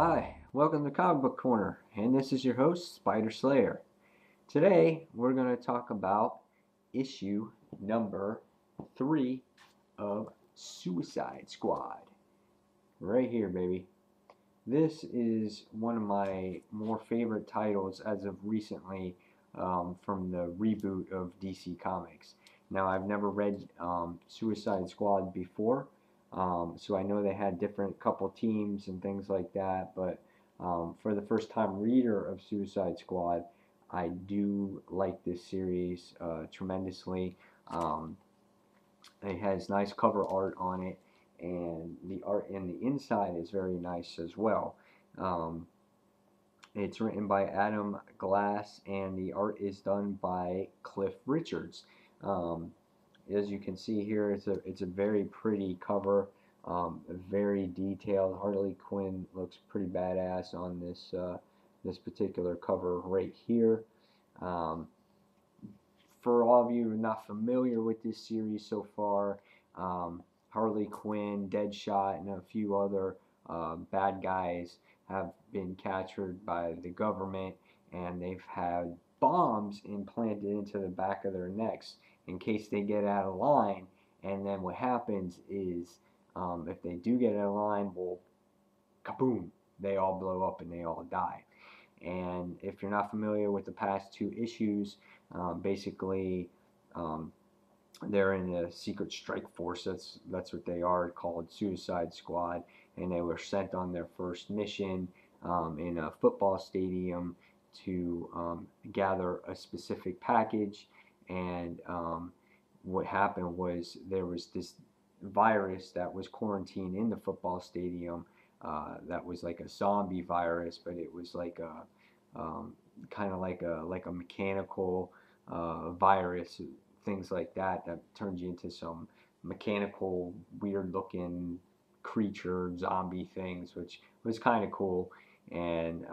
Hi, welcome to Comic Book Corner, and this is your host, Spider Slayer. Today, we're going to talk about issue number 3 of Suicide Squad. Right here, baby. This is one of my more favorite titles as of recently from the reboot of DC Comics. Now, I've never read Suicide Squad before, so I know they had different couple teams and things like that, but for the first time reader of Suicide Squad, I do like this series tremendously. It has nice cover art on it, and the art in the inside is very nice as well. It's written by Adam Glass, and the art is done by Cliff Richards. As you can see here, it's a very pretty cover, very detailed. Harley Quinn looks pretty badass on this this particular cover right here. For all of you who are not familiar with this series so far, Harley Quinn, Deadshot, and a few other bad guys have been captured by the government, and they've had bombs implanted into the back of their necks in case they get out of line. And then what happens is, if they do get out of line, well, kaboom, they all blow up and they all die. And if you're not familiar with the past 2 issues, basically they're in a secret strike force. That's what they are, called Suicide Squad, and they were sent on their first mission in a football stadium to gather a specific package. And what happened was there was this virus that was quarantined in the football stadium that was like a zombie virus, but it was like a kind of like a mechanical virus, things like that turns you into some mechanical, weird looking creature, zombie things, which was kind of cool. And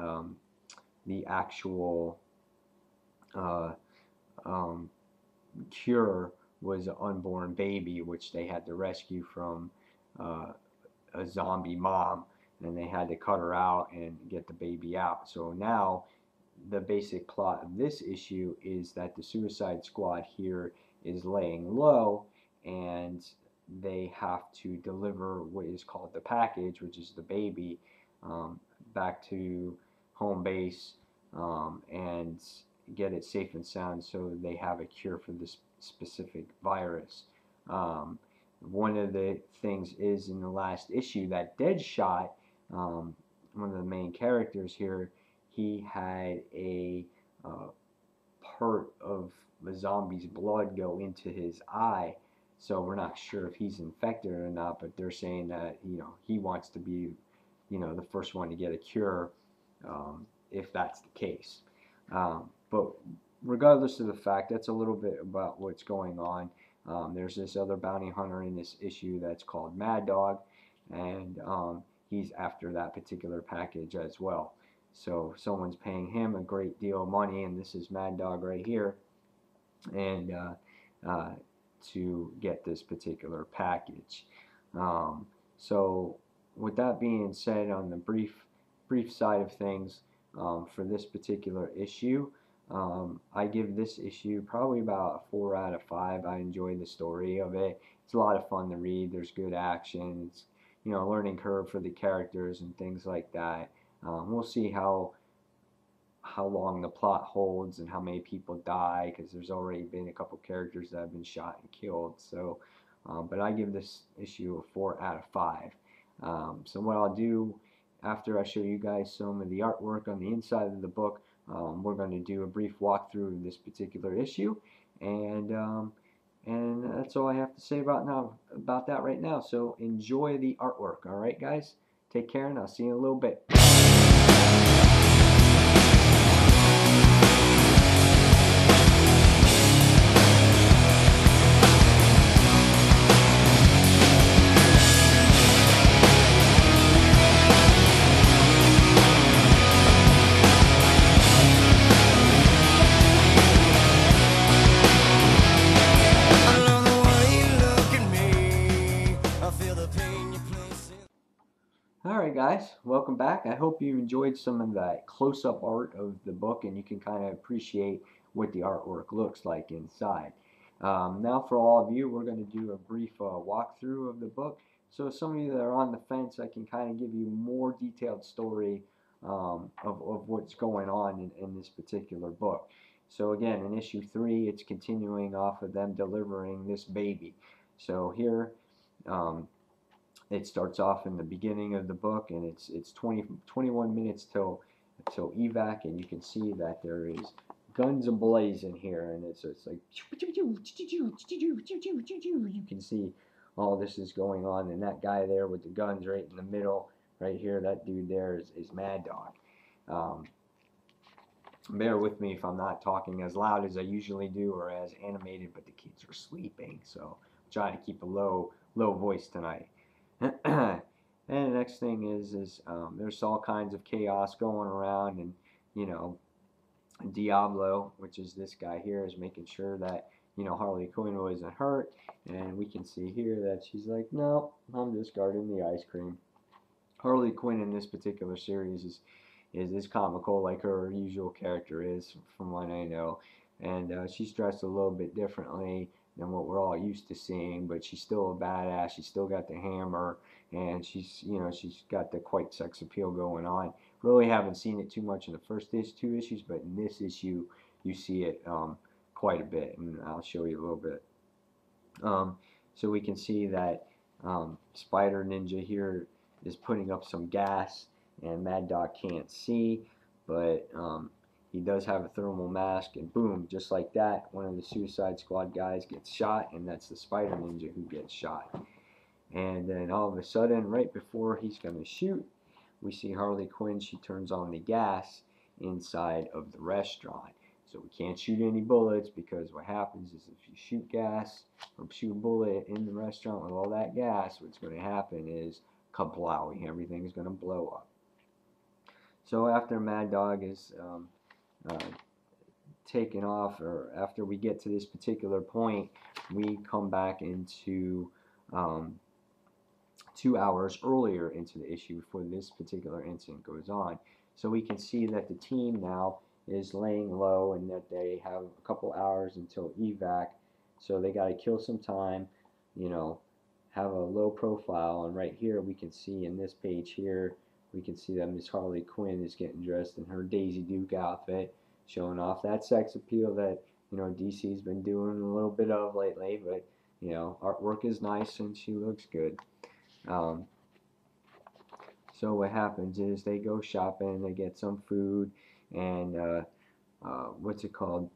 the actual cure was an unborn baby, which they had to rescue from a zombie mom, and they had to cut her out and get the baby out. So now the basic plot of this issue is that the Suicide Squad here is laying low, and they have to deliver what is called the package, which is the baby, back to home base and get it safe and sound so they have a cure for this specific virus. One of the things is, in the last issue, that Deadshot, one of the main characters here, he had a part of the zombie's blood go into his eye. So we're not sure if he's infected or not, but they're saying that, he wants to be, the first one to get a cure, if that's the case. But regardless of the fact, that's a little bit about what's going on. There's this other bounty hunter in this issue that's called Mad Dog, and he's after that particular package as well. So someone's paying him a great deal of money, and this is Mad Dog right here, and to get this particular package. So with that being said, on the brief side of things, for this particular issue, I give this issue probably about a 4 out of 5. I enjoy the story of it. It's a lot of fun to read. There's good action. It's, a learning curve for the characters and things like that. We'll see how long the plot holds and how many people die, because there's already been a couple characters that have been shot and killed. So, but I give this issue a 4 out of 5. So what I'll do after I show you guys some of the artwork on the inside of the book, we're going to do a brief walkthrough of this particular issue, and that's all I have to say about that right now. So enjoy the artwork. All right, guys, take care, and I'll see you in a little bit. Alright guys, welcome back. I hope you enjoyed some of that close-up art of the book and you can kind of appreciate what the artwork looks like inside. Now for all of you, we're going to do a brief walkthrough of the book. So some of you that are on the fence, I can kind of give you more detailed story of what's going on in this particular book. So again, in issue 3, it's continuing off of them delivering this baby. So here, it starts off in the beginning of the book, and it's 21 minutes till evac, and you can see that there is guns ablaze in here, and it's like you can see all this is going on, and that guy there with the guns right in the middle, right here, that dude there is Mad Dog. Bear with me if I'm not talking as loud as I usually do or as animated, but the kids are sleeping, so I'm trying to keep a low voice tonight. And the next thing is there's all kinds of chaos going around, and you know, Diablo, which is this guy here, is making sure that Harley Quinn wasn't hurt, and we can see here that she's like, no, I'm just guarding the ice cream. Harley Quinn in this particular series is comical like her usual character is, from what I know, and she's dressed a little bit differently than what we're all used to seeing, but she's still a badass. She's still got the hammer, and she's got the quite sex appeal going on. Really haven't seen it too much in the first two issues, but in this issue you see it quite a bit, and I'll show you a little bit. So we can see that Spider Ninja here is putting up some gas, and Mad Dog can't see, but he does have a thermal mask, and boom, just like that, one of the Suicide Squad guys gets shot, and that's the Spider Ninja who gets shot. And then all of a sudden, right before he's going to shoot, we see Harley Quinn. She turns on the gas inside of the restaurant. So we can't shoot any bullets, because what happens is if you shoot gas or shoot a bullet in the restaurant with all that gas, what's going to happen is kablowing, everything's going to blow up. So after Mad Dog is taken off, or after we get to this particular point, we come back into 2 hours earlier into the issue before this particular incident goes on. So we can see that the team now is laying low, and that they have a couple hours until evac, so they got to kill some time, have a low profile. And right here we can see in this page here, we can see that Miss Harley Quinn is getting dressed in her Daisy Duke outfit, showing off that sex appeal that DC's been doing a little bit of lately. But artwork is nice and she looks good. So what happens is they go shopping, they get some food, and what's it called?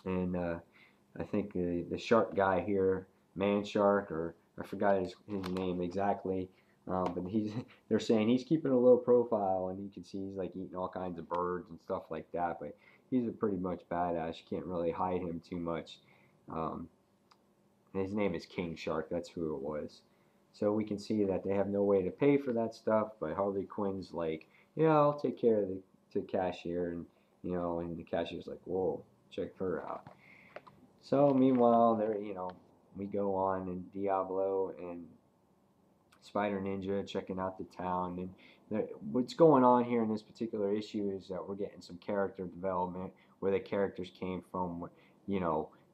And I think the shark guy here, Man Shark, or I forgot his name exactly, but they're saying he's keeping a low profile, and you can see he's like eating all kinds of birds and stuff like that. But he's a pretty much badass. You can't really hide him too much. His name is King Shark. That's who it was. So we can see that they have no way to pay for that stuff, but Harley Quinn's like, yeah, I'll take care of the cashier, and and the cashier's like, whoa, check her out. So meanwhile, we go on, and Diablo and Spider Ninja checking out the town, and what's going on here in this particular issue is that we're getting some character development, where the characters came from,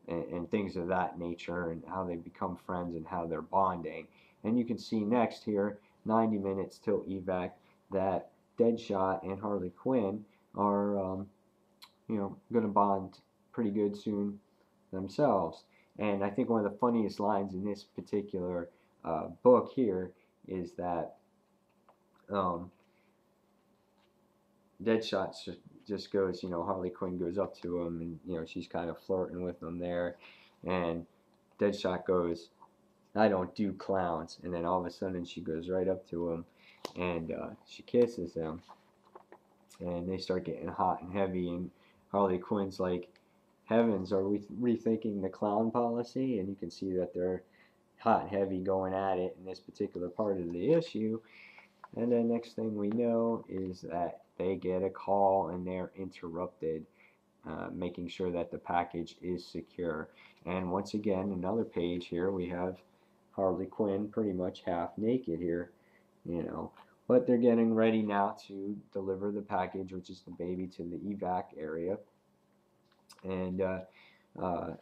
and things of that nature, and how they become friends and how they're bonding. And you can see next here, 90 minutes till evac, that Deadshot and Harley Quinn are, going to bond pretty good soon themselves. And I think one of the funniest lines in this particular book here is that Deadshot just goes, Harley Quinn goes up to him, and she's kind of flirting with him there, and Deadshot goes, I don't do clowns. And then all of a sudden she goes right up to him, and she kisses him, and they start getting hot and heavy, and Harley Quinn's like, heavens, are we rethinking the clown policy? And you can see that they're hot and heavy going at it in this particular part of the issue. And then next thing we know is that they get a call, and they're interrupted, making sure that the package is secure. And once again, another page here, we have Harley Quinn pretty much half naked here, you know. But they're getting ready now to deliver the package, which is the baby, to the evac area. And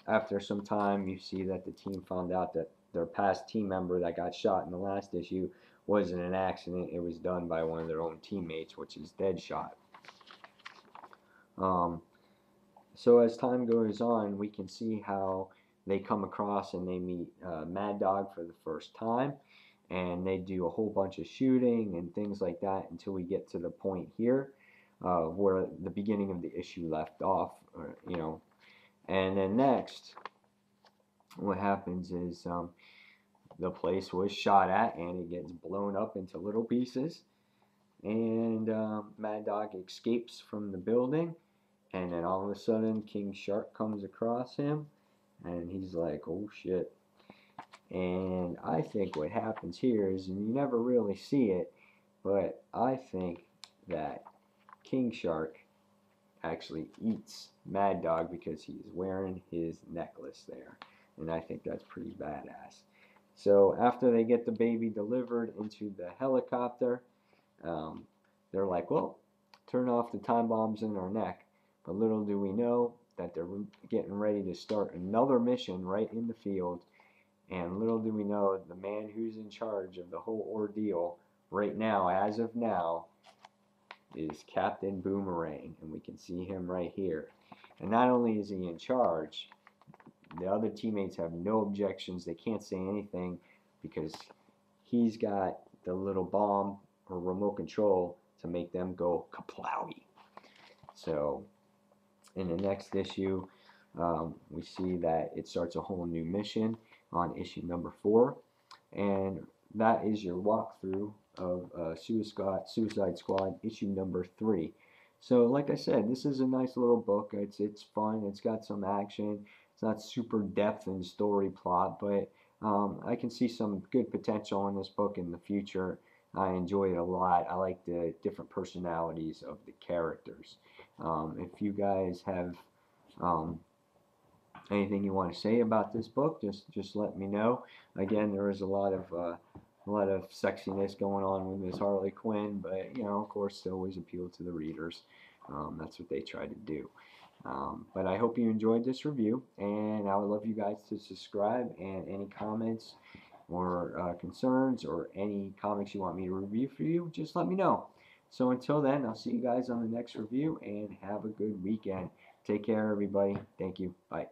after some time, you see that the team found out that their past team member that got shot in the last issue wasn't an accident. It was done by one of their own teammates, which is Deadshot. Um, so as time goes on, we can see how they come across and they meet Mad Dog for the first time, and they do a whole bunch of shooting and things like that until we get to the point here where the beginning of the issue left off, you know. And then next, what happens is the place was shot at and it gets blown up into little pieces, and Mad Dog escapes from the building, and then all of a sudden King Shark comes across him and he's like, oh shit. And I think what happens here is, and you never really see it, but I think that King Shark actually eats Mad Dog because he's wearing his necklace there. And I think that's pretty badass. So after they get the baby delivered into the helicopter, they're like, well, turn off the time bombs in our neck. But little do we know that they're getting ready to start another mission right in the field. And little do we know, the man who's in charge of the whole ordeal right now, as of now, is Captain Boomerang. And we can see him right here. And not only is he in charge, the other teammates have no objections. They can't say anything because he's got the little bomb or remote control to make them go kaplowy. So in the next issue, we see that it starts a whole new mission on issue number 4, and that is your walkthrough of Suicide Squad issue number 3. So like I said, this is a nice little book. It's fun. It's got some action. It's not super depth and story plot, but I can see some good potential in this book in the future. I enjoy it a lot. I like the different personalities of the characters. If you guys have anything you want to say about this book, just let me know. Again, there is a lot of sexiness going on with Miss Harley Quinn, but you know, of course, they always appeal to the readers. That's what they try to do. But I hope you enjoyed this review, and I would love you guys to subscribe, and any comments or concerns or any comics you want me to review for you, just let me know. So until then, I'll see you guys on the next review, and have a good weekend. Take care, everybody. Thank you. Bye.